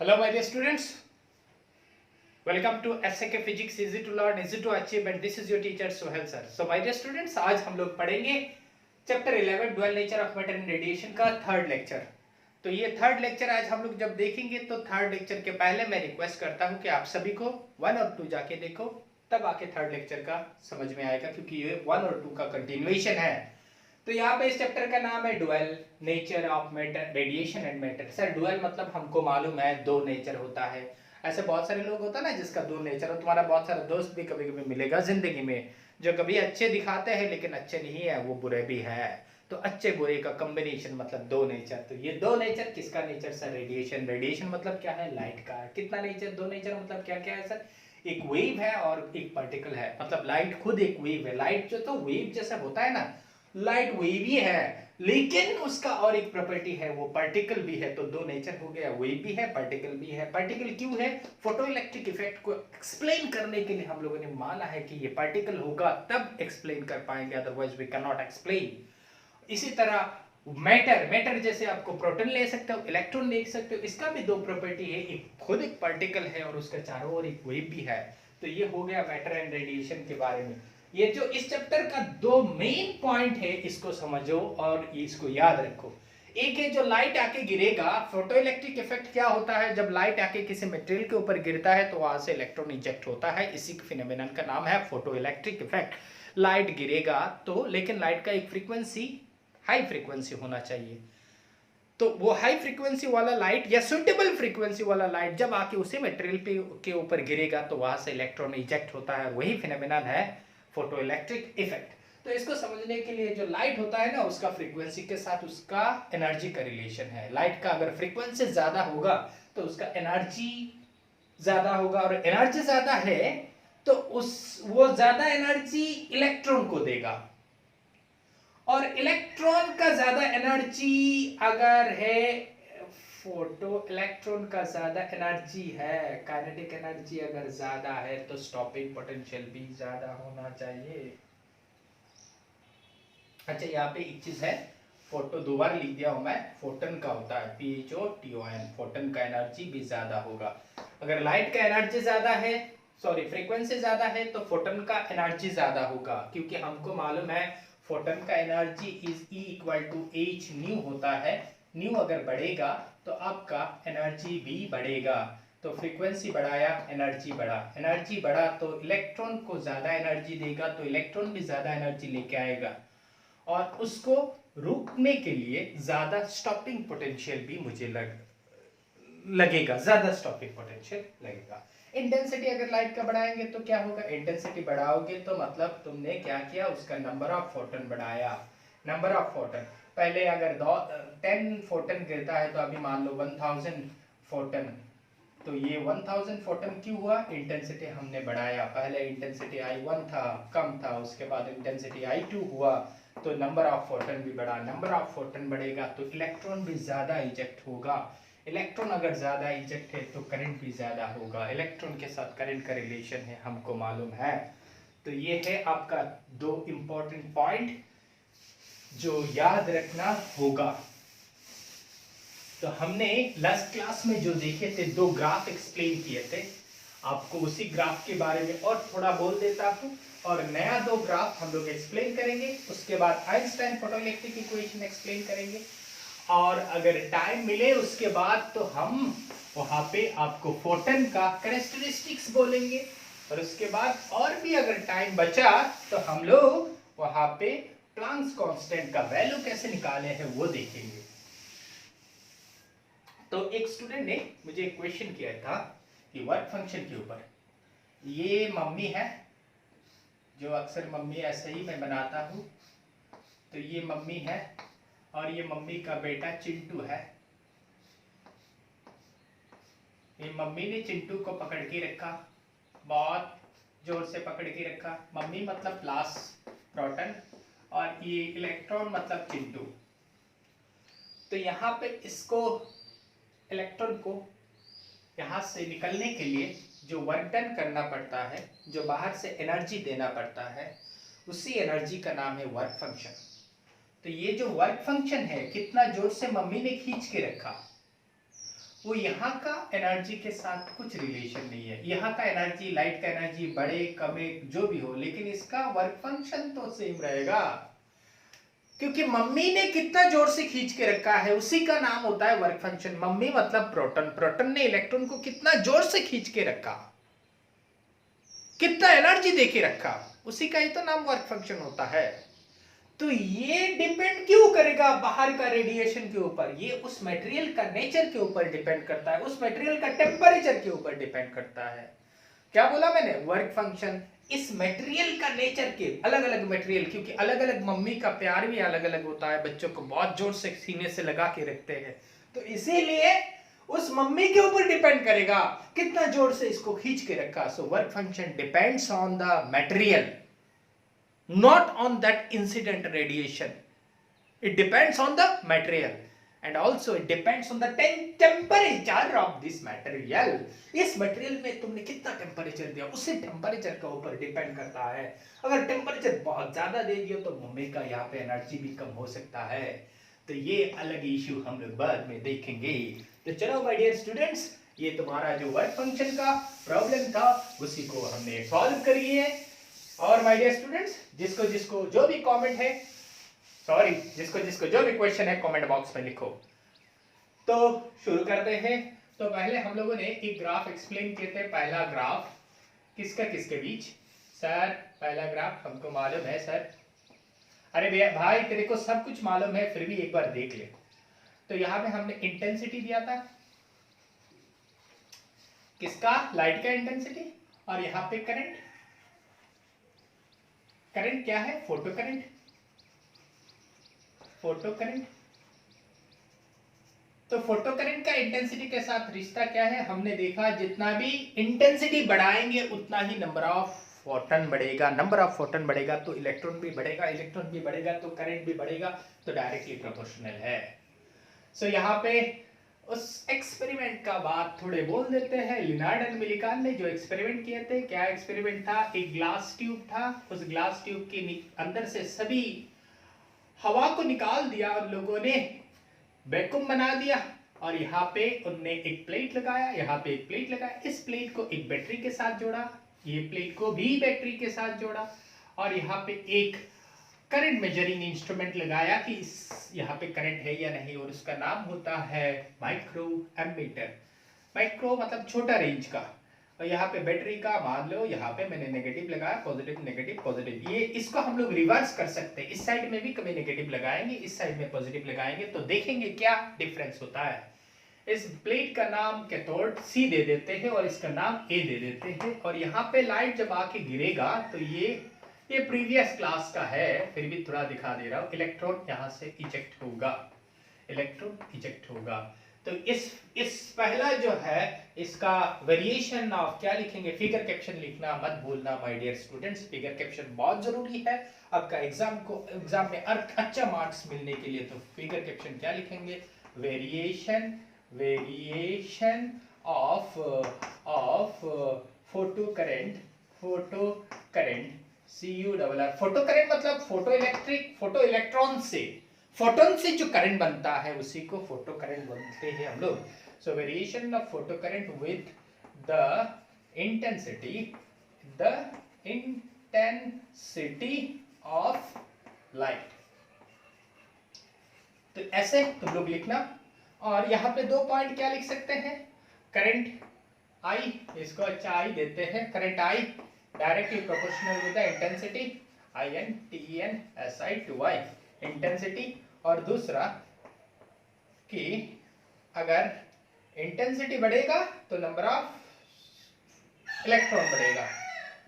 Hello my dear students, welcome to SK Physics easy to learn easy to achieve and this is your teacher Sohail sir. So my dear students, आज हम लोग पढ़ेंगे chapter 11 dual nature of matter and radiation का third lecture. तो ये third lecture आज हम लोग जब देखेंगे तो थर्ड लेक्चर के पहले मैं रिक्वेस्ट करता हूं कि आप सभी को 1 और 2 जाके देखो, तब आके थर्ड लेक्चर का समझ में आएगा, क्योंकि ये 1 और 2 का कंटिन्यूएशन है। तो यहाँ पे इस चैप्टर का नाम है dual nature of matter radiation and matter. Sir dual मतलब हमको मालूम है दो नेचर होता है। ऐसे बहुत सारे लोग होता है ना जिसका दो नेचर हो। तुम्हारा बहुत सारा दोस्त भी कभी कभी मिलेगा जिंदगी में जो कभी अच्छे दिखाते हैं लेकिन अच्छे नहीं है, वो बुरे भी है। तो अच्छे बुरे का कॉम्बिनेशन मतलब दो नेचर। तो ये दो नेचर किसका नेचर सर? रेडिएशन। रेडिएशन मतलब क्या है? लाइट का। कितना नेचर? दो नेचर मतलब क्या क्या है सर? एक वेव है और एक पार्टिकल है। मतलब लाइट खुद एक वेव है। लाइट जो तो वेव जैसा होता है ना, लाइट वेव ही है, लेकिन उसका और एक प्रॉपर्टी है, वो पार्टिकल भी है। तो दो नेचर हो गया, वेव भी है पार्टिकल भी है। पार्टिकल क्यों है? फोटो इलेक्ट्रिक इफेक्ट को एक्सप्लेन करने के लिए हम लोगों ने माना है कि ये पार्टिकल होगा तब एक्सप्लेन कर पाएंगे, otherwise we can not explain. इसी तरह मैटर, मैटर जैसे आपको प्रोटॉन ले सकते हो, इलेक्ट्रॉन ले सकते हो, इसका भी दो प्रॉपर्टी है, एक खुद एक पार्टिकल है और उसका चारों ओर एक वेव भी है। तो ये हो गया मैटर एंड रेडिएशन के बारे में। ये जो इस चैप्टर का दो मेन पॉइंट है, इसको समझो और इसको याद रखो। एक है जो लाइट आके गिरेगा, फोटो इलेक्ट्रिक इफेक्ट क्या होता है? जब लाइट आके किसी मटेरियल के ऊपर गिरता है तो वहां से इलेक्ट्रॉन इजेक्ट होता है। इसी फिनोमेनन का नाम है फोटो इलेक्ट्रिक इफेक्ट। लाइट गिरेगा तो, लेकिन लाइट का एक फ्रीक्वेंसी हाई फ्रीक्वेंसी होना चाहिए। तो वो हाई फ्रीक्वेंसी वाला लाइट या सुटेबल फ्रीक्वेंसी वाला लाइट जब आके उसी मटेरियल के ऊपर गिरेगा तो वहां से इलेक्ट्रॉन इजेक्ट होता है। वही फिनोमेनन है फोटो इलेक्ट्रिक इफेक्ट। तो इसको समझने के लिए जो लाइट होता है ना, उसका फ्रीक्वेंसी के साथ उसका एनर्जी का रिलेशन है। लाइट का अगर फ्रीक्वेंसी ज्यादा होगा तो उसका एनर्जी ज्यादा होगा, और एनर्जी ज्यादा है तो वो ज्यादा एनर्जी इलेक्ट्रॉन को देगा। और इलेक्ट्रॉन का ज्यादा एनर्जी अगर है, फोटो इलेक्ट्रॉन का ज्यादा एनर्जी है, काइनेटिक एनर्जी अगर ज्यादा है तो स्टॉपिंग पोटेंशियल भी ज्यादा होना चाहिए। अच्छा, यहाँ पे एक चीज है, फोटो दो बार लिख दिया हूं मैं, फोटन का होता है PHOTON। फोटन का एनर्जी भी ज्यादा होगा। अगर लाइट का एनर्जी ज्यादा है, सॉरी फ्रीक्वेंसी ज्यादा है, तो फोटन का एनर्जी ज्यादा होगा, क्योंकि हमको मालूम है फोटन का एनर्जी इज E=H न्यू होता है। न्यू अगर बढ़ेगा तो आपका एनर्जी भी बढ़ेगा। तो फ्रीक्वेंसी बढ़ाया, एनर्जी बढ़ा, एनर्जी बढ़ा तो इलेक्ट्रॉन को ज्यादा एनर्जी देगा, तो इलेक्ट्रॉन भी ज्यादा एनर्जी लेके आएगा और उसको रोकने के लिए ज्यादा स्टॉपिंग पोटेंशियल भी मुझे लगेगा, ज्यादा स्टॉपिंग पोटेंशियल लगेगा। इंटेंसिटी अगर लाइट का बढ़ाएंगे तो क्या होगा? इंटेंसिटी बढ़ाओगे तो मतलब तुमने क्या किया, उसका नंबर ऑफ फोटन बढ़ाया। नंबर ऑफ फोटन, पहले अगर 10 फोटन गिरता है तो अभी मान लो 1000 फोटन। तो ये 1000 फोटन क्यों हुआ? इंटेंसिटी हमने बढ़ाया। पहले इंटेंसिटी I1 था, कम था, उसके बाद इंटेंसिटी I2 हुआ तो नंबर ऑफ फोटन भी बढ़ा। नंबर ऑफ फोटन बढ़ेगा तो इलेक्ट्रॉन भी ज्यादा इजेक्ट होगा। इलेक्ट्रॉन अगर ज्यादा इजेक्ट है तो करंट भी ज्यादा होगा। इलेक्ट्रॉन के साथ करंट का रिलेशन है, हमको मालूम है। तो ये है आपका दो इंपॉर्टेंट पॉइंट जो याद रखना होगा। तो हमने लास्ट क्लास में जो देखे थे, दो ग्राफ एक्सप्लेन किए थे, आपको उसी ग्राफ के बारे में और थोड़ा बोल देता हूं और नया दो ग्राफ हम लोग एक्सप्लेन करेंगे। उसके बाद आइंस्टाइन फोटोइलेक्ट्रिक इक्वेशन एक्सप्लेन करेंगे, और अगर टाइम मिले उसके बाद तो हम वहां पे आपको फोटन का कैरेक्टरिस्टिक्स बोलेंगे, और उसके बाद और भी अगर टाइम बचा तो हम लोग वहां पे प्लांक्स कांस्टेंट का वैल्यू कैसे निकाले हैं वो देखेंगे। तो एक स्टूडेंट ने मुझे एक क्वेश्चन किया था कि वर्क फंक्शन के ऊपर। ये मम्मी है, जो अक्सर मम्मी ऐसे ही मैं बनाता हूँ। तो ये मम्मी है और ये मम्मी का बेटा चिंटू है। ये मम्मी ने चिंटू को पकड़ के रखा, बहुत जोर से पकड़ के रखा। मम्मी मतलब प्लस प्रोटॉन और ये इलेक्ट्रॉन मतलब चिंटू। तो यहाँ पे इसको इलेक्ट्रॉन को यहाँ से निकलने के लिए जो वर्क डन करना पड़ता है, जो बाहर से एनर्जी देना पड़ता है, उसी एनर्जी का नाम है वर्क फंक्शन। तो ये जो वर्क फंक्शन है, कितना जोर से मम्मी ने खींच के रखा, वो यहाँ का एनर्जी के साथ कुछ रिलेशन नहीं है। यहाँ का एनर्जी, लाइट का एनर्जी बढ़े कमे जो भी हो, लेकिन इसका वर्क फंक्शन तो सेम रहेगा, क्योंकि मम्मी ने कितना जोर से खींच के रखा है उसी का नाम होता है वर्क फंक्शन। मम्मी मतलब प्रोटॉन, प्रोटॉन ने इलेक्ट्रॉन को कितना जोर से खींच के रखा, कितना एनर्जी देके रखा, उसी का ही तो नाम वर्क फंक्शन होता है। तो ये डिपेंड क्यों करेगा बाहर का रेडिएशन के ऊपर? ये उस मटेरियल का नेचर के ऊपर डिपेंड करता है, उस मटेरियल का टेम्परेचर के ऊपर डिपेंड करता है। क्या बोला मैंने? वर्क फंक्शन इस मटेरियल का नेचर के, अलग अलग मटेरियल, क्योंकि अलग अलग मम्मी का प्यार भी अलग अलग होता है, बच्चों को बहुत जोर से सीने से लगा के रखते हैं, तो इसीलिए उस मम्मी के ऊपर डिपेंड करेगा कितना जोर से इसको खींच के रखा। So work function depends on the material, not on that incident radiation. It depends on the material and also it depends on the temperature of this material. इस मटेरियल में तुमने कितना टेम्परेचर दिया, उसी टेम्परेचर के ऊपर डिपेंड करता है। अगर टेम्परेचर बहुत ज्यादा दे दिया तो मम्मी का यहाँ पे एनर्जी भी कम हो सकता है। तो ये अलग इश्यू हम लोग बाद में देखेंगे। तो चलो माय डियर स्टूडेंट्स, ये तुम्हारा जो वर्क फंक्शन का प्रॉब्लम था उसी को हमने सॉल्व करिए। और माय डियर स्टूडेंट्स, जिसको जिसको जो भी कमेंट है, सॉरी, जिसको जिसको जो भी क्वेश्चन है कमेंट बॉक्स में लिखो। तो शुरू करते हैं। तो पहले हम लोगों ने एक ग्राफ एक्सप्लेन किए थे। पहला ग्राफ किसका किसके बीच? सर पहला ग्राफ हमको मालूम है सर। अरे भैया भाई तेरे को सब कुछ मालूम है फिर भी एक बार देख ले। तो यहाँ पे हमने इंटेंसिटी दिया था, किसका? लाइट का इंटेंसिटी। और यहाँ पे करंट, करंट क्या है? Photo current, photo current. तो फोटो करंट का इंटेंसिटी के साथ रिश्ता क्या है? हमने देखा जितना भी इंटेंसिटी बढ़ाएंगे उतना ही नंबर ऑफ फोटन बढ़ेगा, नंबर ऑफ फोटन बढ़ेगा तो इलेक्ट्रॉन भी बढ़ेगा, इलेक्ट्रॉन भी बढ़ेगा तो करंट भी बढ़ेगा, तो डायरेक्टली प्रोपोर्शनल है। सो यहाँ पे उस एक्सपेरिमेंट का बात थोड़े बोल देते हैं। लिनार्ड एंड मिलिकॉन ने जो एक्सपेरिमेंट किए थे, क्या एक्सपेरिमेंट था? एक ग्लास ट्यूब था, उस ग्लास ट्यूब के अंदर से सभी हवा को निकाल दिया और लोगों ने वैक्यूम बना दिया। और यहाँ पे उनने एक प्लेट लगाया, यहाँ पे एक प्लेट लगाया, इस प्लेट को एक बैटरी के साथ जोड़ा, ये प्लेट को भी बैटरी के साथ जोड़ा, और यहाँ पे एक करंट मेजरिंग इंस्ट्रूमेंट लगाया कि यहाँ पे करंट है या नहीं, और उसका नाम होता है माइक्रो एमीटर। माइक्रो मतलब छोटा रेंज का। और यहाँ पे बैटरी का मान लो, यहाँ पे मैंने नेगेटिव लगाया, पॉजिटिव नेगेटिव पॉजिटिव। ये इसको हम लोग रिवर्स कर सकते हैं, इस साइड में भी कभी नेगेटिव लगाएंगे, इस साइड में पॉजिटिव लगाएंगे, तो देखेंगे क्या डिफरेंस होता है। इस प्लेट का नाम कैथोड सी दे देते हैं और इसका नाम ए दे देते हैं। और यहाँ पे लाइट जब आके गिरेगा तो ये प्रीवियस क्लास का है, फिर भी थोड़ा दिखा दे रहा हूँ। इलेक्ट्रॉन यहाँ से इजेक्ट होगा, इलेक्ट्रॉन इजेक्ट होगा। तो इस पहला जो है इसका वेरिएशन ऑफ क्या लिखेंगे? फिगर कैप्शन लिखना मत भूलना my dear students, figure caption बहुत जरूरी है आपका एग्जाम में अच्छा मार्क्स मिलने के लिए। तो फिगर कैप्शन क्या लिखेंगे? Variation of photo current, photo current CURR। Photo current मतलब फोटो इलेक्ट्रिक, फोटो इलेक्ट्रॉन से, फोटोन से जो करंट बनता है उसी को फोटो करंट बोलते हैं हम लोग। सो variation of photo current with the intensity of light. तो ऐसे तुम लोग लिखना। और यहाँ पे 2 पॉइंट क्या लिख सकते हैं? करंट आई, इसको अच्छा आई देते हैं, current I directly proportional with the intensity, INTENSI/2I intensity. और दूसरा कि अगर इंटेंसिटी बढ़ेगा तो नंबर ऑफ इलेक्ट्रॉन बढ़ेगा,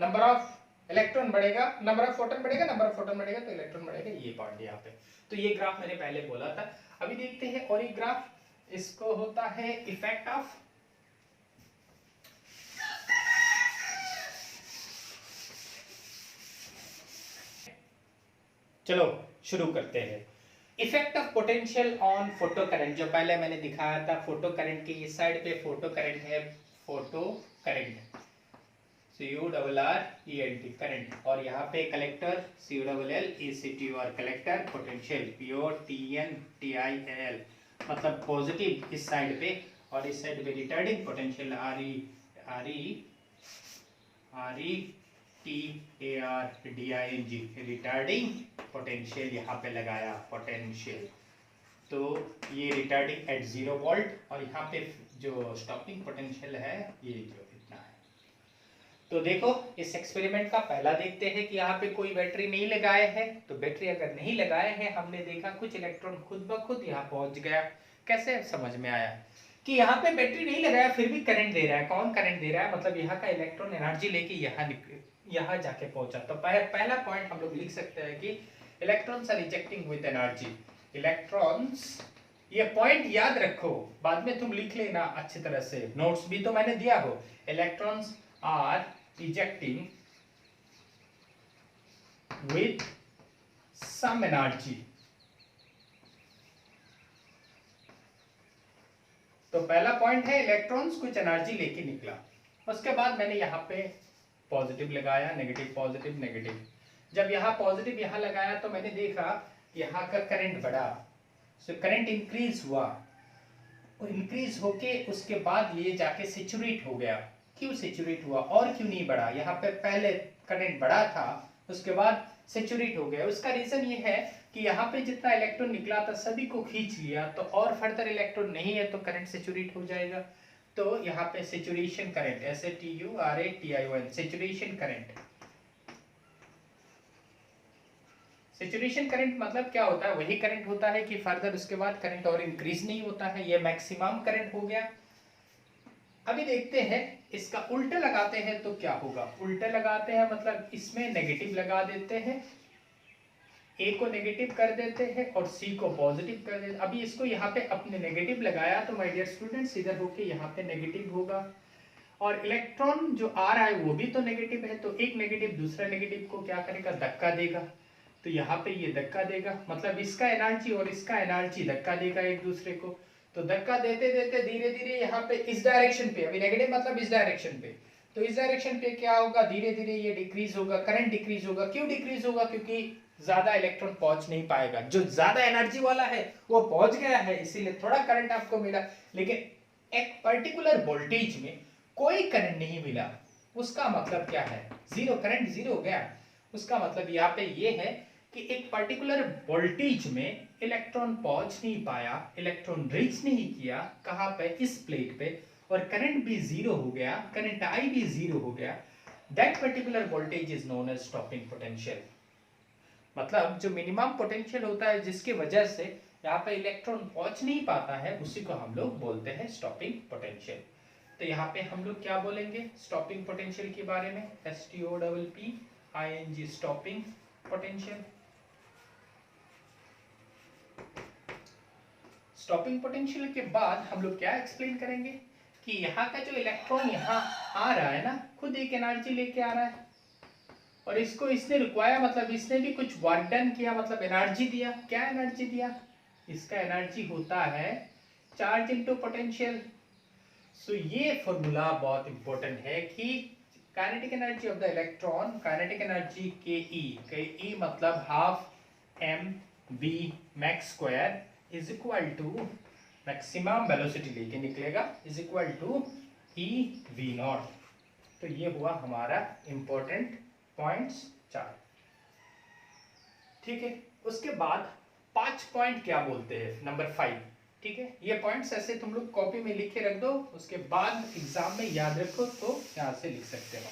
नंबर ऑफ इलेक्ट्रॉन बढ़ेगा, नंबर ऑफ फोटोन बढ़ेगा, नंबर ऑफ फोटोन बढ़ेगा तो इलेक्ट्रॉन बढ़ेगा। ये पॉइंट यहाँ पे। तो ये ग्राफ मैंने पहले बोला था। अभी देखते हैं और एक ग्राफ, इसको होता है इफेक्ट ऑफ, चलो शुरू करते हैं। Effect of potential on photo current, जो पहले मैंने दिखाया था, फोटो करंट के इस साइड पे फोटो करंट है, फोटो करंट CURRENT करंट, और यहाँ पे कलेक्टर CULLECT और कलेक्टर पोटेंशियल POTENTIAL, मतलब पॉजिटिव इस साइड पे और इस साइड में retarding potential RETARDING, retarding potential यहाँ पे लगाया पोटेंशियल। तो ये रिटार्डिंग एट 0 वोल्ट और यहाँ पे जो स्टॉपिंग पोटेंशियल है ये जो इतना है। तो देखो इस एक्सपेरिमेंट का पहला देखते हैं कि यहाँ पे कोई बैटरी नहीं लगाए है। तो बैटरी अगर नहीं लगाए हैं, हमने देखा कुछ इलेक्ट्रॉन खुद ब खुद यहाँ पहुंच गया। कैसे समझ में आया कि यहाँ पे बैटरी नहीं लगाया फिर भी करंट दे रहा है। कौन करंट दे रहा है? मतलब यहाँ का इलेक्ट्रॉन एनर्जी लेके यहाँ जाके पहुंचा। तो पहला पॉइंट हम लोग लिख सकते हैं कि electrons are rejecting with energy. Electrons, ये पॉइंट याद रखो, बाद में तुम लिख लेना अच्छी तरह से, नोट्स भी तो मैंने दिया हो। Electrons are rejecting with some energy. तो पहला पॉइंट है इलेक्ट्रॉन्स कुछ एनर्जी लेके निकला। उसके बाद मैंने यहाँ पे पॉजिटिव लगाया, नेगेटिव पॉजिटिव नेगेटिव। जब यहाँ पॉजिटिव यहाँ लगाया तो मैंने देखा यहाँ का करंट बढ़ा, सो करंट इंक्रीज हुआ। इंक्रीज होके उसके बाद ये जाके सैचुरेट हो गया। क्यों सैचुरेट हुआ और क्यों नहीं बढ़ा? यहाँ पे पहले करंट बढ़ा था, उसके बाद सैचुरेट हो गया। उसका रीजन ये है कि यहाँ पे जितना इलेक्ट्रॉन निकला था सभी को खींच लिया, तो और फर्दर इलेक्ट्रॉन नहीं है तो करंट सैचुरेट हो जाएगा। तो यहाँ पे saturation current, SATURATION, saturation current. Saturation current मतलब क्या होता है? वही करंट होता है कि फर्दर उसके बाद करंट और इंक्रीज नहीं होता है। ये मैक्सिमम करंट हो गया। अभी देखते हैं इसका उल्टा लगाते हैं तो क्या होगा। उल्टा लगाते हैं मतलब इसमें नेगेटिव लगा देते हैं, ए को नेगेटिव कर देते हैं और सी को पॉजिटिव कर देते हैं। अभी इसको यहाँ पे अपने नेगेटिव लगाया तो माय डियर स्टूडेंट्स इधर होके यहाँ पे नेगेटिव होगा और इलेक्ट्रॉन जो आ रहा है वो भी तो नेगेटिव है। तो एक नेगेटिव दूसरा नेगेटिव को क्या करेगा? धक्का देगा। तो यहाँ पे ये धक्का देगा, मतलब इसका एनर्जी और इसका एनर्जी धक्का देगा एक दूसरे को। तो धक्का देते देते धीरे धीरे यहाँ पे इस डायरेक्शन पे, अभी नेगेटिव मतलब इस डायरेक्शन पे, तो इस डायरेक्शन पे क्या होगा? धीरे धीरे ये डिक्रीज होगा, करंट डिक्रीज होगा। क्यों डिक्रीज होगा? क्योंकि ज्यादा इलेक्ट्रॉन पहुंच नहीं पाएगा। जो ज्यादा एनर्जी वाला है वो पहुंच गया है, इसीलिए थोड़ा करंट आपको मिला। लेकिन एक पर्टिकुलर वोल्टेज में कोई करंट नहीं मिला, उसका मतलब क्या है? जीरो, करंट जीरो हो गया। उसका मतलब यहाँ पे ये है कि एक पर्टिकुलर वोल्टेज में इलेक्ट्रॉन पहुंच नहीं पाया, इलेक्ट्रॉन रीच नहीं किया, कहां पे? इस प्लेट पे, और करंट भी जीरो हो गया, करंट आई भी जीरो हो गया। That particular voltage is known as stopping potential. मतलब जो मिनिमम पोटेंशियल होता है जिसकी वजह से यहाँ पे इलेक्ट्रॉन पहुंच नहीं पाता है, उसी को हम लोग बोलते हैं स्टॉपिंग पोटेंशियल। तो यहाँ पे हम लोग क्या बोलेंगे स्टॉपिंग पोटेंशियल के बारे में? STOPPING, stopping potential. Stopping potential के बाद हम लोग क्या एक्सप्लेन करेंगे कि यहाँ का जो इलेक्ट्रॉन यहाँ आ रहा है ना, खुद एक एनर्जी लेके आ रहा है और इसको इसने रुकवाया, मतलब इसने भी कुछ वर्क डन किया, मतलब एनर्जी दिया। क्या एनर्जी दिया? इसका एनर्जी होता है चार्ज इनटू पोटेंशियल। सो ये फॉर्मूला बहुत इंपॉर्टेंट है कि kinetic energy of the electron, kinetic energy के मतलब half mv max square is equal to maximum velocity लेके निकलेगा, इज इक्वल टू EV0। तो ये हुआ हमारा इंपॉर्टेंट पॉइंट्स 4। ठीक है, उसके बाद 5 पॉइंट क्या बोलते हैं, नंबर 5। ठीक है, ये पॉइंट्स ऐसे तुम लोग कॉपी में लिख के रख दो, उसके बाद एग्जाम में याद रखो तो यहाँ से लिख सकते हो।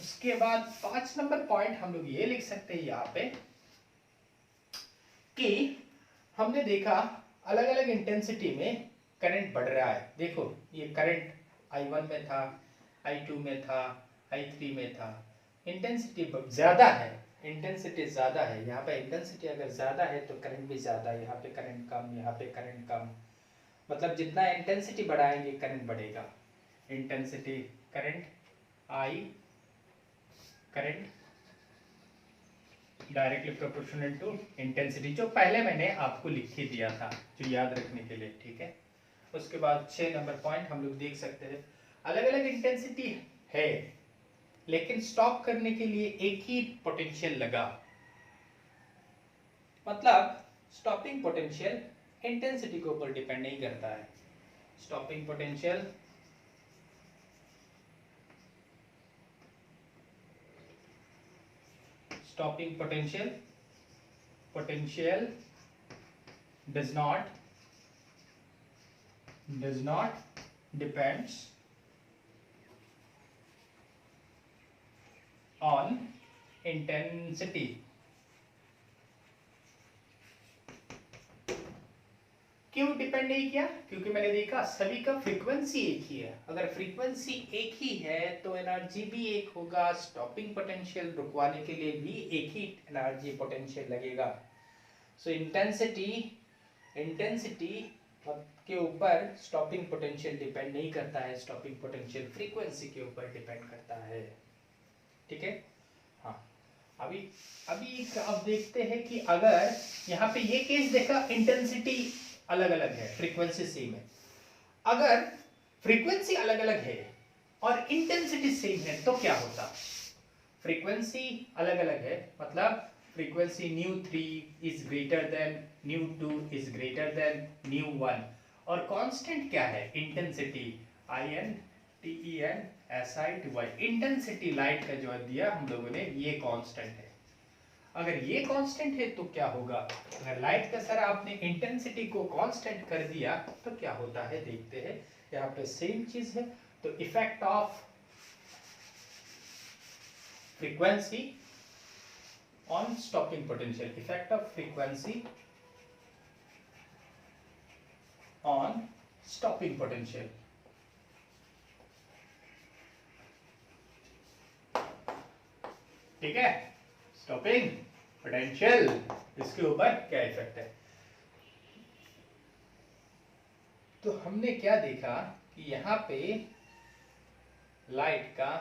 उसके बाद 5 नंबर पॉइंट हम लोग ये लिख सकते हैं यहाँ पे कि हमने देखा अलग अलग इंटेंसिटी में करंट बढ़ रहा है। देखो ये करंट I1 में था, I2 में था, I3 में था। इंटेंसिटी ज्यादा है, इंटेंसिटी ज्यादा है। यहाँ पे इंटेंसिटी अगर ज्यादा है तो करंट भी ज्यादा है। यहाँ पे करंट कम, यहाँ पे करंट कम, मतलब जितना इंटेंसिटी बढ़ाएंगे करंट बढ़ेगा। Intensity current I current directly proportional to intensity, जो पहले मैंने आपको लिख ही दिया था, जो याद रखने के लिए। ठीक है, उसके बाद 6 नंबर पॉइंट हम लोग देख सकते हैं अलग अलग इंटेंसिटी है लेकिन स्टॉप करने के लिए एक ही पोटेंशियल लगा। मतलब स्टॉपिंग पोटेंशियल इंटेंसिटी के ऊपर डिपेंड नहीं करता है। stopping potential potential does not depends on intensity। क्यों डिपेंड नहीं किया? क्योंकि मैंने देखा सभी का फ्रीक्वेंसी एक ही है। अगर फ्रीक्वेंसी एक ही है तो एनर्जी भी एक होगा, स्टॉपिंग पोटेंशियल रुकवाने के लिए भी एक ही एनर्जी पोटेंशियल लगेगा। सो इंटेंसिटी के ऊपर स्टॉपिंग पोटेंशियल डिपेंड नहीं करता है, स्टॉपिंग पोटेंशियल फ्रीक्वेंसी के ऊपर डिपेंड करता है। ठीक है, हाँ। अभी अब देखते हैं कि अगर यहाँ पे ये केस देखा, इंटेंसिटी अलग अलग है, फ्रीक्वेंसी सेम है। अगर फ्रीक्वेंसी अलग अलग है और इंटेंसिटी सेम है तो क्या होता? फ्रीक्वेंसी अलग अलग है मतलब frequency nu3 is greater than nu2 is greater than nu1, और कांस्टेंट क्या है? Intensity INTENSITY। इंटेंसिटी लाइट का जो दिया हम लोगों ने, ये कांस्टेंट है। अगर ये कांस्टेंट है तो क्या होगा? अगर लाइट का सर आपने इंटेंसिटी को कांस्टेंट कर दिया तो क्या होता है, देखते हैं। यहाँ पे सेम चीज है, तो effect of frequency on stopping potential, effect of frequency on stopping potential. ठीक है, स्टॉपिंग पोटेंशियल, इसके ऊपर क्या इफेक्ट है। तो हमने क्या देखा कि यहाँ पे लाइट का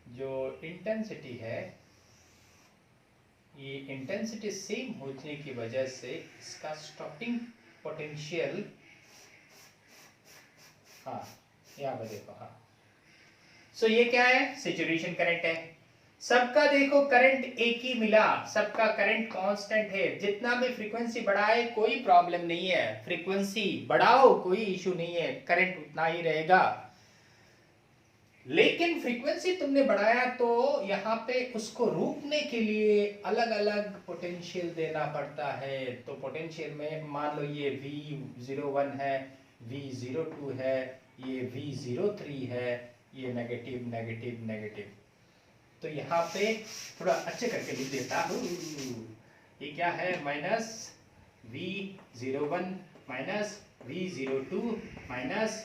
जो इंटेंसिटी है, ये इंटेंसिटी सेम होने की वजह से इसका स्टॉपिंग पोटेंशियल, हाँ यहाँ पे देखो, हाँ। सो ये क्या है? सैचुरेशन करंट है। सबका देखो करंट एक ही मिला, सबका करंट कांस्टेंट है। जितना भी फ्रीक्वेंसी बढ़ाए कोई प्रॉब्लम नहीं है, फ्रीक्वेंसी बढ़ाओ कोई इशू नहीं है, करंट उतना ही रहेगा। लेकिन फ्रीक्वेंसी तुमने बढ़ाया तो यहाँ पे उसको रोकने के लिए अलग अलग पोटेंशियल देना पड़ता है। तो पोटेंशियल में मान लो ये V01 है, V02 है, ये V03 है, ये नेगेटिव नेगेटिव नेगेटिव। तो यहाँ पे थोड़ा अच्छे करके लिख देता हूँ, ये क्या है? Minus V01 minus V02 minus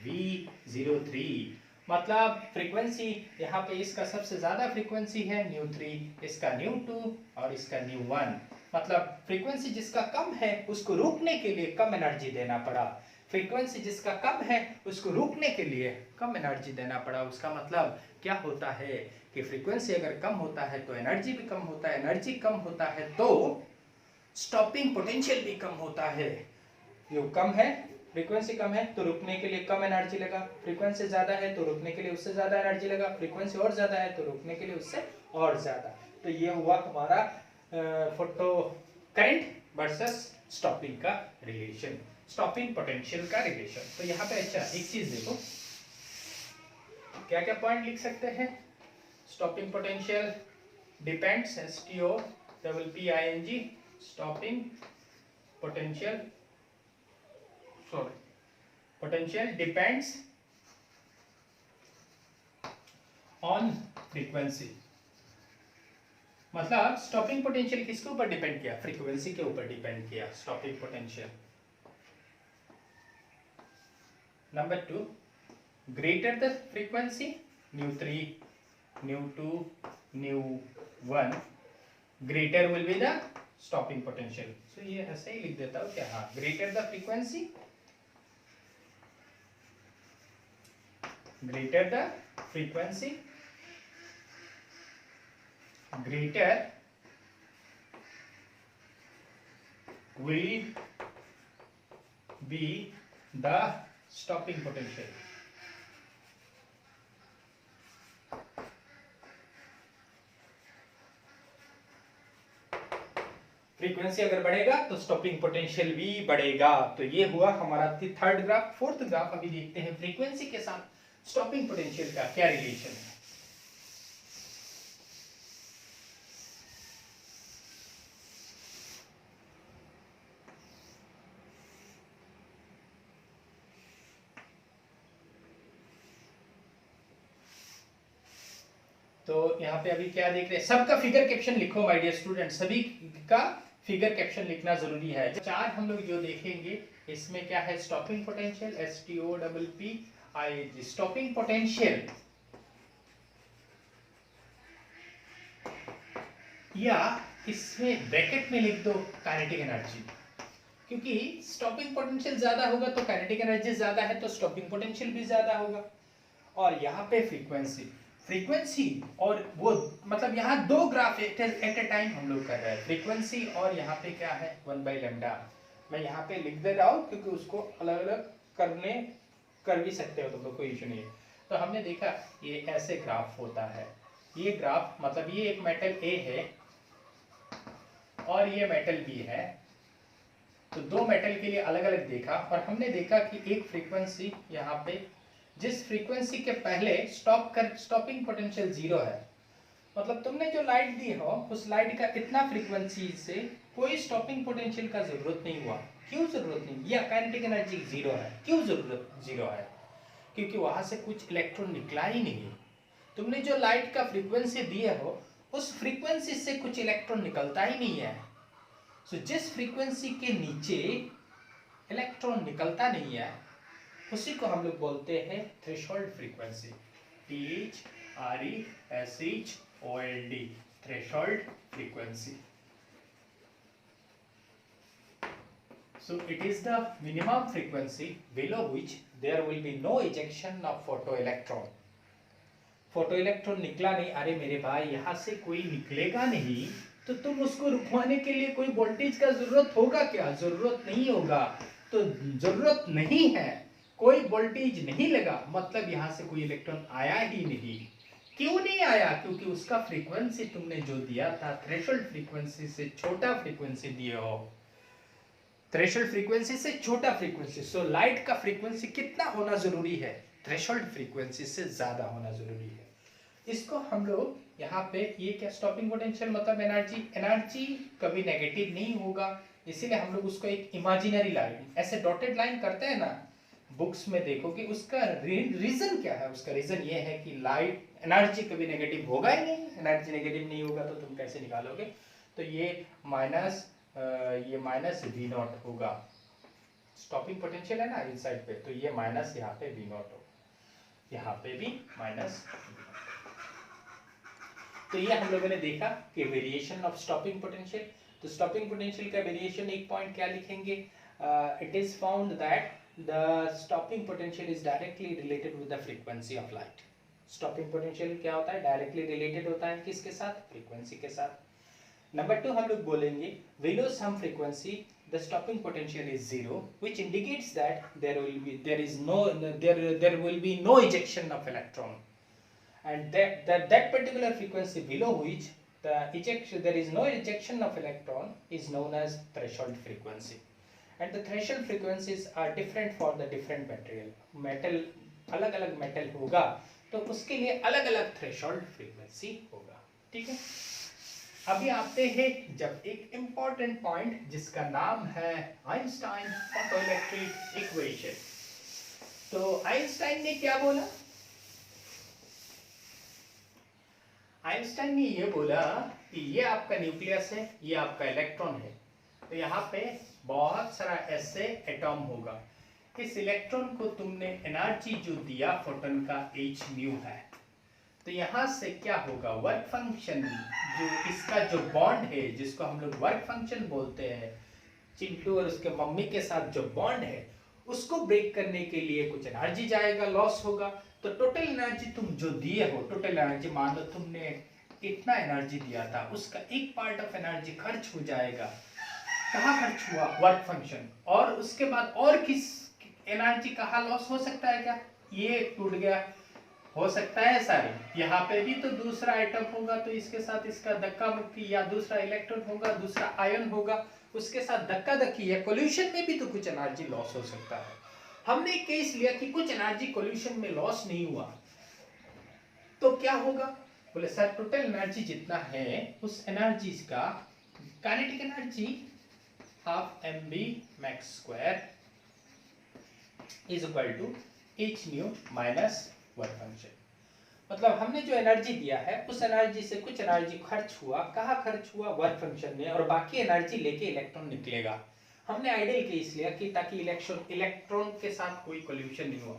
V03। मतलब फ्रीक्वेंसी यहाँ पे इसका सबसे ज्यादा फ्रीक्वेंसी है nu3, इसका nu2 और इसका nu1। मतलब फ्रीक्वेंसी जिसका कम है उसको रोकने के लिए कम एनर्जी देना पड़ा, फ्रीक्वेंसी जिसका कम है उसको रोकने के लिए कम एनर्जी देना पड़ा। उसका मतलब क्या होता है कि फ्रीक्वेंसी अगर कम होता है तो एनर्जी भी कम होता है, एनर्जी कम होता है तो स्टॉपिंग पोटेंशियल भी कम होता है। जो कम है, फ्रीक्वेंसी कम है तो रुकने के लिए कम एनर्जी लगा, फ्रीक्वेंसी ज्यादा है तो रुकने के लिए उससे ज्यादा एनर्जी लगा, फ्रीक्वेंसी और ज्यादा है तो रुकने के लिए उससे और ज्यादा। तो ये हुआ हमारा फोटो करंट वर्सेस स्टॉपिंग का रिलेशन, स्टॉपिंग पोटेंशियल का रिलेशन। तो यहाँ पे अच्छा एक चीज देखो, क्या क्या पॉइंट लिख सकते हैं? Stopping potential depends, STOPPING, stopping potential, potential depends on frequency। मतलब स्टॉपिंग पोटेंशियल किसके ऊपर डिपेंड किया? फ्रीक्वेंसी के ऊपर डिपेंड किया stopping potential. Number 2, greater the frequency nu3 nu2 nu1 greater will be the stopping potential. So ये ऐसे ही लिख देता हूं क्या? हाँ, greater the frequency, greater the frequency, greater will be the stopping potential। Frequency अगर बढ़ेगा तो स्टॉपिंग पोटेंशियल भी बढ़ेगा। तो ये हुआ हमारा थर्ड ग्राफ। फोर्थ ग्राफ अभी देखते हैं फ्रीक्वेंसी के साथ स्टॉपिंग पोटेंशियल का क्या रिलेशन है। तो यहाँ पे अभी क्या देख रहे हैं, सबका फिगर कैप्शन लिखो माय डियर स्टूडेंट, सभी का फिगर कैप्शन लिखना जरूरी है। चार हम लोग जो देखेंगे इसमें क्या है, stopping potential, STOPPING, stopping potential, या इसमें ब्रैकेट में लिख दो काइनेटिक एनर्जी, क्योंकि स्टॉपिंग पोटेंशियल ज्यादा होगा तो काइनेटिक एनर्जी ज्यादा है तो स्टॉपिंग पोटेंशियल भी ज्यादा होगा। और यहाँ पे फ्रीक्वेंसी और वो मतलब यहाँ दो ग्राफ एट ए टाइम हम लोग कर रहे हैं, फ्रीक्वेंसी और यहाँ पे क्या है 1/λ। मैं यहाँ पे लिख दे रहा हूँ क्योंकि उसको अलग अलग कर भी सकते हो, तो कोई इशू नहीं है। तो हमने देखा ये ऐसे ग्राफ होता है, ये ग्राफ मतलब ये एक मेटल ए है और ये मेटल बी है, तो दो मेटल के लिए अलग अलग देखा और हमने देखा कि एक फ्रीक्वेंसी यहाँ पे जिस फ्रीक्वेंसी के पहले स्टॉपिंग पोटेंशियल 0 है, मतलब तुमने जो लाइट दी हो उस लाइट का इतना फ्रीक्वेंसी से कोई स्टॉपिंग पोटेंशियल का जरूरत नहीं हुआ। क्यों जरूरत नहीं, या काइनेटिक एनर्जी 0 है। क्यों जरूरत 0 है, क्योंकि वहां से कुछ इलेक्ट्रॉन निकला ही नहीं। तुमने जो लाइट का फ्रीक्वेंसी दिए हो उस फ्रीक्वेंसी से कुछ इलेक्ट्रॉन निकलता ही नहीं है। सो जिस फ्रीक्वेंसी के नीचे इलेक्ट्रॉन निकलता नहीं है उसी को हम लोग बोलते हैं threshold frequency, THRESHOLD, threshold frequency. So it is the minimum frequency below which there will be no ejection of photoelectron. Photoelectron निकला नहीं, अरे मेरे भाई यहाँ से कोई निकलेगा नहीं तो तुम उसको रुकवाने के लिए कोई वोल्टेज का जरूरत होगा क्या, जरूरत नहीं होगा। तो जरूरत नहीं है, कोई वोल्टेज नहीं लगा, मतलब यहाँ से कोई इलेक्ट्रॉन आया ही नहीं। क्यों नहीं आया, क्योंकि उसका फ्रीक्वेंसी तुमने जो दिया था थ्रेशोल्ड फ्रीक्वेंसी से छोटा फ्रीक्वेंसी दिए हो, थ्रेशोल्ड फ्रीक्वेंसी से छोटा फ्रीक्वेंसी। सो लाइट का फ्रीक्वेंसी कितना होना जरूरी है, थ्रेशोल्ड फ्रीक्वेंसी से ज्यादा होना जरूरी है। इसको हम लोग यहाँ पे ये क्या, स्टॉपिंग पोटेंशियल मतलब एनर्जी कभी नेगेटिव नहीं होगा, इसीलिए हम लोग उसको एक इमेजिनरी लाइन ऐसे डॉटेड लाइन करते हैं ना, बुक्स में देखोगे उसका रीजन क्या है। उसका रीजन ये है कि लाइट एनर्जी कभी नेगेटिव होगा ही नहीं, एनर्जी नेगेटिव नहीं होगा तो तुम कैसे निकालोगे। तो ये माइनस V नॉट होगा, स्टॉपिंग पोटेंशियल है ना इनसाइड पे, तो ये माइनस यहाँ पे V नॉट होगा, यहाँ पे भी माइनस। तो ये हम लोगों ने देखा कि वेरिएशन ऑफ स्टॉपिंग पोटेंशियल। तो स्टॉपिंग पोटेंशियल का वेरिएशन एक पॉइंट क्या लिखेंगे, it is found that the stopping potential is directly related with the frequency of light. Stopping potential क्या होता है, डायरेक्टली रिलेटेड होता है किसके साथ, फ्रीक्वेंसी के साथ। नंबर 2 हम लोग बोलेंगे below some frequency the stopping potential is 0, which indicates that there will be no ejection of electron, and that particular frequency below which there is no ejection of electron is known as threshold frequency, and the threshold frequencies are different for the different metal अलग अलग metal होगा तो उसके लिए अलग अलग threshold frequency होगा। ठीक है, अभी आते हैं जब एक इंपॉर्टेंट पॉइंट जिसका नाम है आइंस्टाइन फोटोइलेक्ट्रिक इक्वेशन। तो आइंस्टाइन ने क्या बोला, आइंस्टाइन ने ये बोला कि ये आपका न्यूक्लियस है, ये आपका इलेक्ट्रॉन है, तो यहाँ पे बहुत सारा ऐसे एटॉम होगा। इस इलेक्ट्रॉन को तुमने एनर्जी जो दिया फोटोन का h म्यू है, तो यहाँ से क्या होगा, वर्क फंक्शन, जो इसका जो बॉन्ड है जिसको हम लोग वर्क फंक्शन बोलते हैं, चिंटू और उसके मम्मी के साथ जो बॉन्ड है उसको ब्रेक करने के लिए कुछ एनर्जी जाएगा, लॉस होगा। तो टोटल एनर्जी तुम जो दिए हो, टोटल एनर्जी मान लो तुमने इतना एनर्जी दिया था, उसका एक पार्ट ऑफ एनर्जी खर्च हो जाएगा। कहाँ खर्च हुआ, वर्क फंक्शन। और उसके बाद और किस एनर्जी कहाँ लॉस हो सकता है क्या, ये टूट गया, हो सकता है सारे, यहाँ पे भी तो दूसरा आइटम होगा तो इसके साथ इसका धक्का मुक्की, या दूसरा इलेक्ट्रॉन होगा, दूसरा आयन होगा, उसके साथ धक्का धक्की, या कोल्यूशन में भी तो कुछ एनर्जी लॉस हो सकता है। हमने केस लिया कि कुछ एनर्जी कोल्यूशन में लॉस नहीं हुआ, तो क्या होगा? बोले सर टोटल एनर्जी जितना है उस एनर्जी का kinetic energy half M V max square is equal to H nu minus work function. मतलब हमने जो एनर्जी दिया है उस एनर्जी से कुछ एनर्जी खर्च हुआ, कहाँ खर्च हुआ? वर्क फंक्शन में, और बाकी एनर्जी लेके इलेक्ट्रॉन निकलेगा। हमने आइडियल केस लिया कि ताकि इलेक्ट्रॉन के साथ कोई कोल्यूशन नहीं हुआ,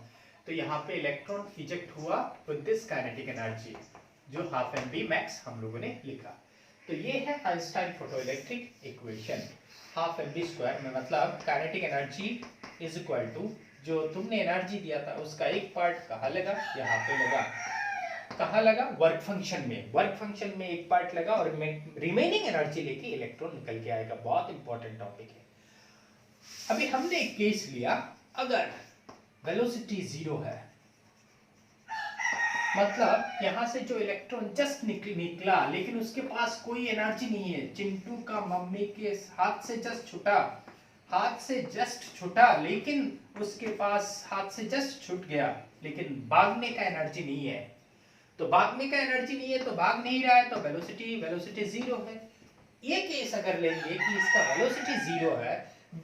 तो यहाँ पे इलेक्ट्रॉन इजेक्ट हुआ विद दिस काइनेटिक एनर्जी जो हाफ एम बी मैक्स हम लोगों ने लिखा। तो ये है Einstein photoelectric equation. Half M V square में मतलब kinetic energy is equal to जो तुमने एनर्जी दिया था उसका एक पार्ट कहाँ लगा? यहाँ पे लगा। कहाँ लगा? वर्क फंक्शन में। वर्क फंक्शन में एक पार्ट लगा और रिमेनिंग एनर्जी लेके इलेक्ट्रॉन निकल के आएगा। बहुत इंपॉर्टेंट टॉपिक है। अभी हमने एक केस लिया, अगर वेलोसिटी जीरो है, मतलब यहां से जो इलेक्ट्रॉन जस्ट निकला लेकिन उसके पास कोई एनर्जी नहीं है, चिंटू का मम्मी के हाथ से जस्ट छूटा, लेकिन उसके पास हाथ से जस्ट छूट गया, लेकिन भागने का एनर्जी नहीं है। तो भागने का एनर्जी नहीं है तो भाग नहीं रहा है, तो वेलोसिटी जीरो है। ये केस अगर लेंगे कि इसका वेलोसिटी जीरो है,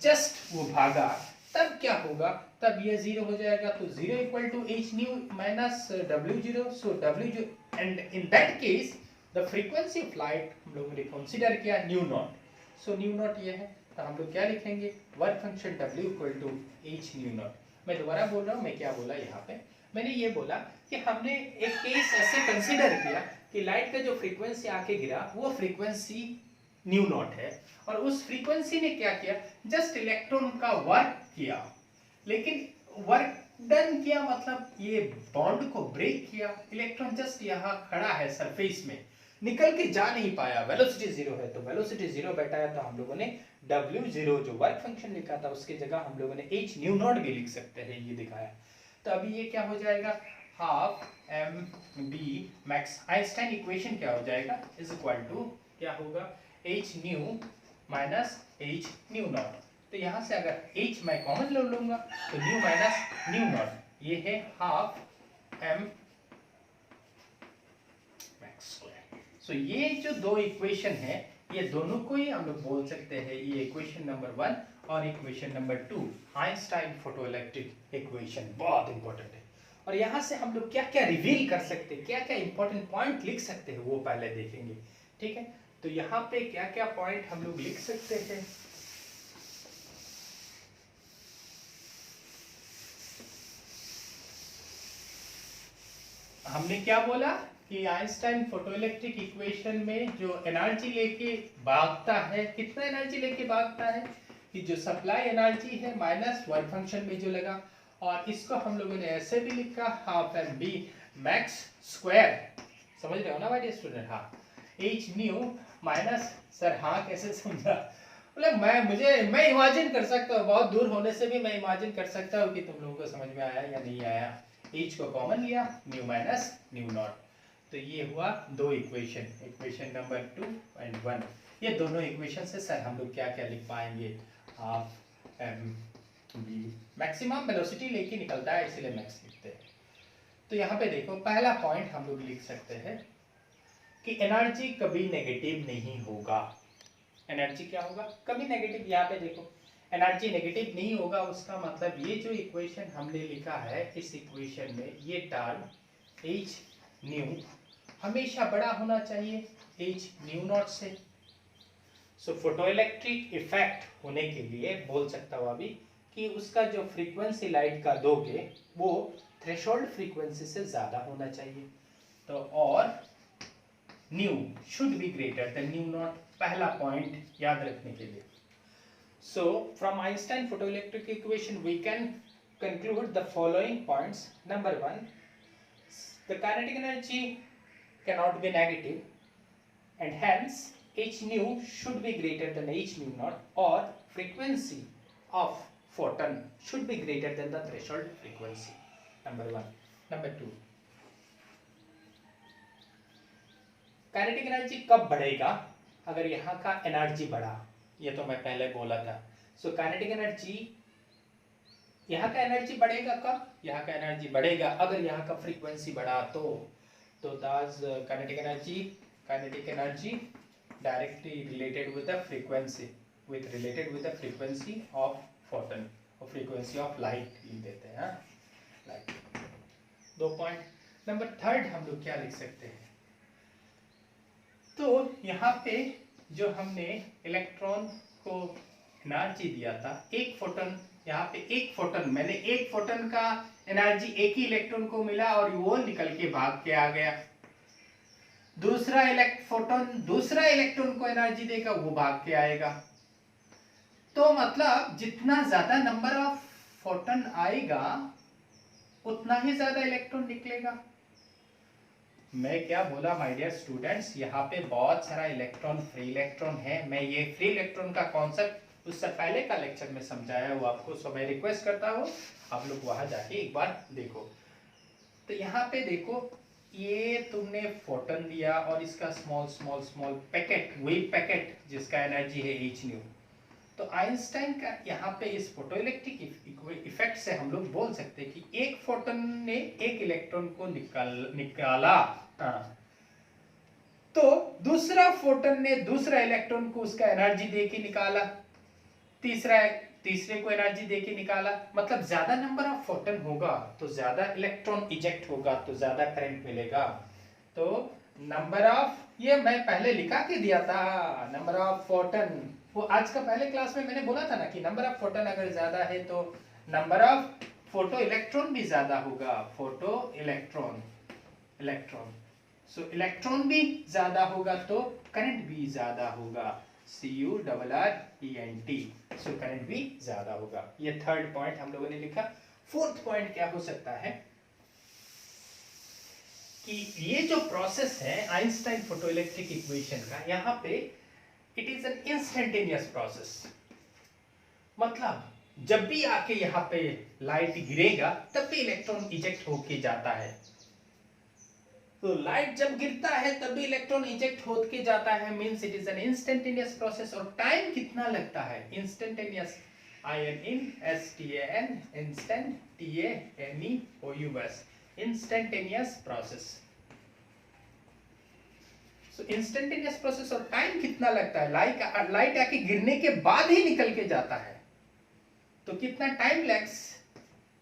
जस्ट वो भागा, तब क्या होगा? तब ये जीरो हो जाएगा। तो zero equal to H nu minus W zero. So W zero, and in that case the frequency of light हम लोगों ने कंसीडर किया nu not. So nu not ये है, तो हम लोग क्या लिखेंगे? Work function W equal to H nu not. मैं दोबारा बोल रहा हूँ, मैं क्या बोला यहाँ पे? मैंने ये बोला कि हमने एक केस ऐसे कंसीडर किया कि लाइट का जो फ्रीक्वेंसी आके गिरा वो फ्रीक्वेंसी न्यू नॉट है, और उस फ्रीक्वेंसी ने क्या किया? जस्ट इलेक्ट्रॉन का वर्क किया, लेकिन वर्क डन किया मतलब ये बॉन्ड को ब्रेक किया। इलेक्ट्रॉन जस्ट यहाँ खड़ा है सरफेस में, निकल के जा नहीं पाया। वेलोसिटी जीरो है, तो वेलोसिटी जीरो बैठा है, तो हम लोगों ने डब्ल्यू जीरो जो वर्क फंक्शन लिखा था उसकी जगह हम लोगों ने एच न्यू नॉट भी लिख सकते हैं, ये दिखाया। तो अभी ये क्या हो जाएगा? Half M V max, Einstein equation क्या हो जाएगा? इज इक्वल टू क्या होगा? H nu minus H nu not. तो यहाँ से अगर h मैं कॉमन ले लूंगा तो न्यू माइनस न्यू नॉट, ये है हाफ एम मैक्स स्क्वायर। सो ये जो दो इक्वेशन है, ये दोनों को ही हम लोग बोल सकते हैं ये इक्वेशन नंबर 1 और equation number 2 Einstein photoelectric equation. बहुत इंपॉर्टेंट है। और यहाँ से हम लोग क्या क्या रिवील कर सकते हैं, क्या क्या इंपॉर्टेंट पॉइंट लिख सकते हैं, वो पहले देखेंगे। ठीक है, तो यहाँ पे क्या क्या पॉइंट हम लोग लिख सकते हैं? हमने क्या बोला कि आइंस्टाइन फोटोइलेक्ट्रिक इक्वेशन में जो एनर्जी लेके भागता है, कितना एनर्जी लेके भागता है? कि जो सप्लाई एनर्जी है माइनस वर्क फंक्शन में जो लगा, और इसको हम लोगों ने ऐसे भी लिखा half M V max square. समझ रहे हो ना भाई स्टूडेंट? हाँ, एच न्यू माइनस, सर हाँ कैसे समझा? मतलब मैं इमेजिन कर सकता हूँ, बहुत दूर होने से भी मैं इमेजिन कर सकता हूँ कि तुम लोगों को समझ में आया या नहीं आया। एच को कॉमन लिया, न्यू माइनस न्यू नॉट, तो ये हुआ दो इक्वेशन, इक्वेशन नंबर 2 एंड 1। ये दोनों इक्वेशन से सर हम लोग क्या क्या लिख पाएंगे? Half M V, maximum velocity लेके निकलता है इसलिए मैक्स लिखते हैं। तो यहाँ पे देखो, पहला पॉइंट हम लोग लिख सकते हैं कि एनर्जी कभी नेगेटिव नहीं होगा। एनर्जी क्या होगा? कभी नेगेटिव। यहाँ पे देखो, एनर्जी नेगेटिव नहीं होगा, उसका मतलब ये जो इक्वेशन हमने लिखा है, इस इक्वेशन में ये टर्म एच न्यू हमेशा बड़ा होना चाहिए एच न्यू नॉट से। सो फोटोइलेक्ट्रिक इफेक्ट होने के लिए बोल सकता हूँ अभी कि उसका जो फ्रीक्वेंसी लाइट का दोगे वो थ्रेशोल्ड फ्रीक्वेंसी से ज्यादा होना चाहिए। तो और new should be greater than new not, पहला पॉइंट याद रखने के लिए। So from Einstein photoelectric equation we can conclude the following points. Number 1, the kinetic energy cannot be negative and hence h nu should be greater than h nu naught, or frequency of photon should be greater than the threshold frequency. Number 1. Number 2, kinetic energy कब बढ़ेगा? अगर यहाँ का energy बढ़ा, ये तो मैं पहले बोला था। सो काइनेटिक एनर्जी, यहाँ का एनर्जी बढ़ेगा कब? यहाँ का एनर्जी बढ़ेगा अगर यहाँ का फ्रीक्वेंसी बढ़ा तो thus kinetic energy directly related with the frequency of photon और frequency of light लिख देते हैं, लाइट। 2 पॉइंट। नंबर 3 हम लोग क्या लिख सकते हैं? तो यहाँ पे जो हमने इलेक्ट्रॉन को एनर्जी दिया था, एक फोटन, यहाँ पे एक फोटन, मैंने एक फोटन का एनर्जी एक ही इलेक्ट्रॉन को मिला और वो निकल के भाग के आ गया। दूसरा इलेक्ट्रॉन को एनर्जी देगा, वो भाग के आएगा। तो मतलब जितना ज्यादा नंबर ऑफ फोटन आएगा उतना ही ज्यादा इलेक्ट्रॉन निकलेगा। मैं क्या बोला माय डियर स्टूडेंट्स, यहाँ पे बहुत सारा इलेक्ट्रॉन, फ्री इलेक्ट्रॉन है। मैं ये फ्री इलेक्ट्रॉन का कॉन्सेप्ट उससे पहले का लेक्चर में समझाया हुआ आपको, सो मैं रिक्वेस्ट करता हूँ आप लोग वहां जाके एक बार देखो। तो यहाँ पे देखो, ये तुमने फोटन दिया और इसका small small small packet, wave packet जिसका एनर्जी है h न्यू। तो आइंस्टाइन का यहाँ पे इस फोटोइलेक्ट्रिक इफेक्ट से हम लोग बोल सकते हैं कि एक फोटन ने एक इलेक्ट्रॉन को निकाला, तो दूसरा फोटन ने दूसरा इलेक्ट्रॉन को उसका एनर्जी दे के निकाला, तीसरे को एनर्जी दे के निकाला। मतलब ज्यादा नंबर ऑफ फोटन होगा तो ज्यादा इलेक्ट्रॉन इजेक्ट होगा तो ज्यादा करंट मिलेगा। तो नंबर ऑफ, ये मैं पहले लिखा के दिया था, नंबर ऑफ फोटन, वो आज का पहले क्लास में मैंने बोला था ना कि नंबर ऑफ फोटन अगर ज्यादा है तो नंबर ऑफ फोटो इलेक्ट्रॉन भी ज्यादा होगा, फोटो इलेक्ट्रॉन, सो इलेक्ट्रॉन भी ज्यादा होगा तो करंट भी ज्यादा होगा, CURRENT, सो करंट भी ज्यादा होगा। ये 3rd पॉइंट हम लोगों ने लिखा। 4th पॉइंट क्या हो सकता है कि ये जो प्रोसेस है आइंस्टाइन फोटोइलेक्ट्रिक इक्वेशन का, यहाँ पे it is an instantaneous process. मतलब जब भी आके यहाँ पे लाइट गिरेगा तब भी इलेक्ट्रॉन इजेक्ट होके जाता है। तो लाइट जब गिरता है तब भी इलेक्ट्रॉन इजेक्ट होके जाता है, means it is an instantaneous process. और टाइम कितना लगता है? Instantaneous, INSTAN, instant, TANEOUS, instantaneous process. So instantaneous process और टाइम कितना लगता है? लाइट आके गिरने के बाद ही निकल के जाता है, तो कितना टाइम लैग्स?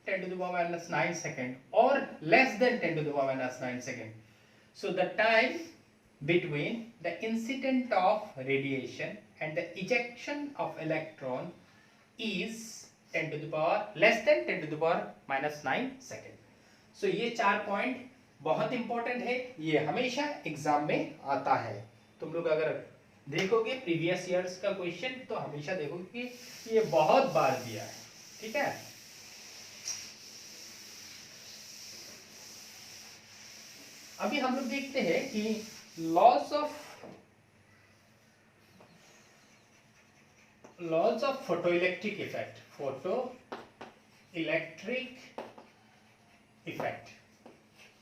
10⁻⁹ सेकेंड और less than 10⁻⁹ second. So the time between the incident of radiation and the ejection of electron is 10 to the power less than 10 to the power -9 second. So ये 4 पॉइंट बहुत important है, ये हमेशा exam में आता है। तुम लोग अगर देखोगे प्रीवियस ईयर्स का क्वेश्चन तो हमेशा देखोगे कि ये बहुत बार दिया है, ठीक है। अभी हम लोग देखते हैं कि लॉज ऑफ फोटोइलेक्ट्रिक इफेक्ट,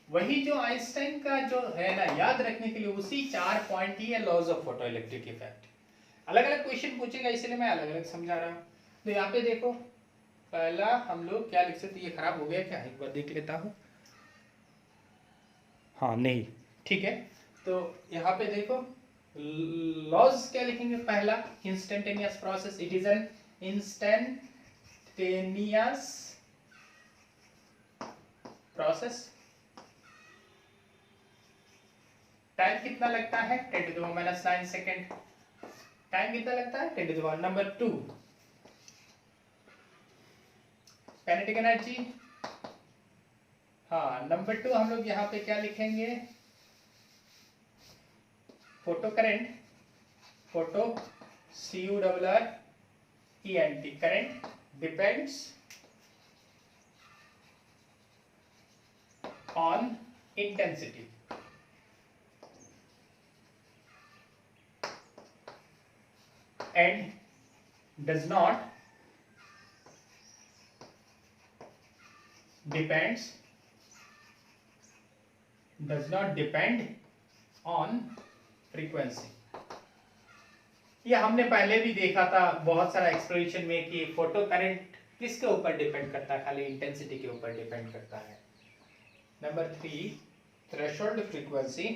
वही जो आइंस्टाइन का जो है ना, याद रखने के लिए उसी 4 पॉइंट ही है लॉज ऑफ फोटोइलेक्ट्रिक इफेक्ट। अलग अलग क्वेश्चन पूछेगा इसलिए मैं अलग अलग समझा रहा हूं। तो यहाँ पे देखो, पहला हम लोग क्या लिख सकते, ये खराब हो गया क्या, एक बार देख लेता हूं। हाँ नहीं, ठीक है। तो यहाँ पे देखो लॉज क्या लिखेंगे? पहला instantaneous process, it is an instantaneous process. Time कितना लगता है? 10⁻⁹ सेकेंड। टाइम कितना लगता है? 10⁻। नंबर 2 काइनेटिक एनर्जी, हाँ नंबर 2 हम लोग यहाँ पे क्या लिखेंगे? Photo current, photo CURRENT, current depends on intensity, and does not depend on frequency. ये हमने पहले भी देखा था बहुत सारा एक्सप्लोरेशन में कि फोटो करंट किसके ऊपर डिपेंड करता है, खाली इंटेंसिटी के ऊपर डिपेंड करता है। Number 3 threshold frequency,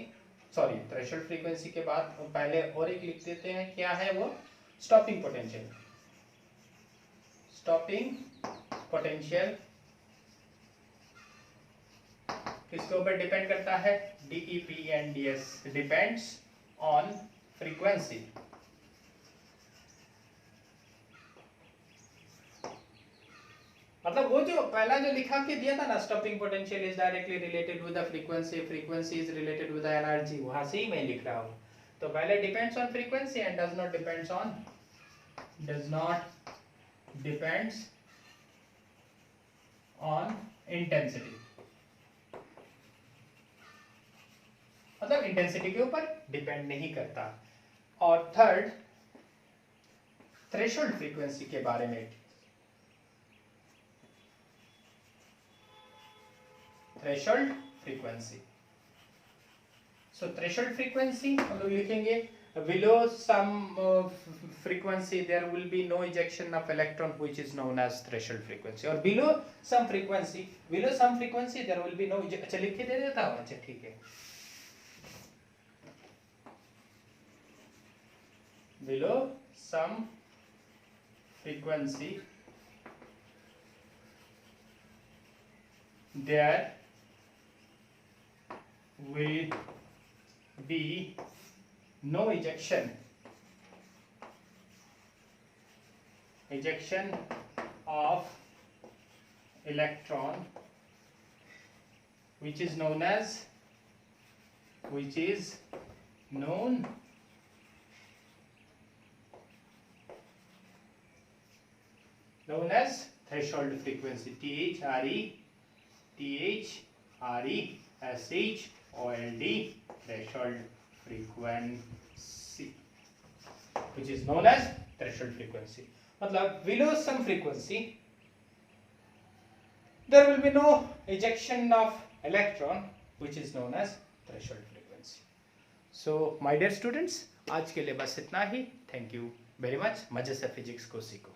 sorry threshold frequency के बाद पहले और एक लिख देते हैं, क्या है वो, स्टॉपिंग पोटेंशियल। स्टॉपिंग पोटेंशियल किसके ऊपर डिपेंड करता है, DEP and DS, depends on frequency. मतलब वो जो पहला जो लिखा के दिया था ना, stopping potential is directly related with the frequency, frequency is related with the energy, वहां से ही मैं लिख रहा हूं। तो पहले depends on frequency and does not depends on intensity, मतलब इंटेंसिटी के ऊपर डिपेंड नहीं करता। और थर्ड थ्रेशोल्ड फ्रीक्वेंसी के बारे में, थ्रेशोल्ड फ्रीक्वेंसी। सो थ्रेशोल्ड फ्रीक्वेंसी हम लोग लिखेंगे below some frequency there will be no ejection of electron, which is known as threshold frequency, or below some frequency there will be no अच्छा लिख के दे देता हूँ, अच्छा ठीक है, below some frequency there will be no ejection of electron, which is known as threshold frequency, THRESHOLD, threshold frequency, which is known as threshold frequency. मतलब below some frequency there will be no ejection of electron, which is known as threshold frequency. So my dear students, आज के लिए बस इतना ही। Thank you very much. मजे से physics को सीखो।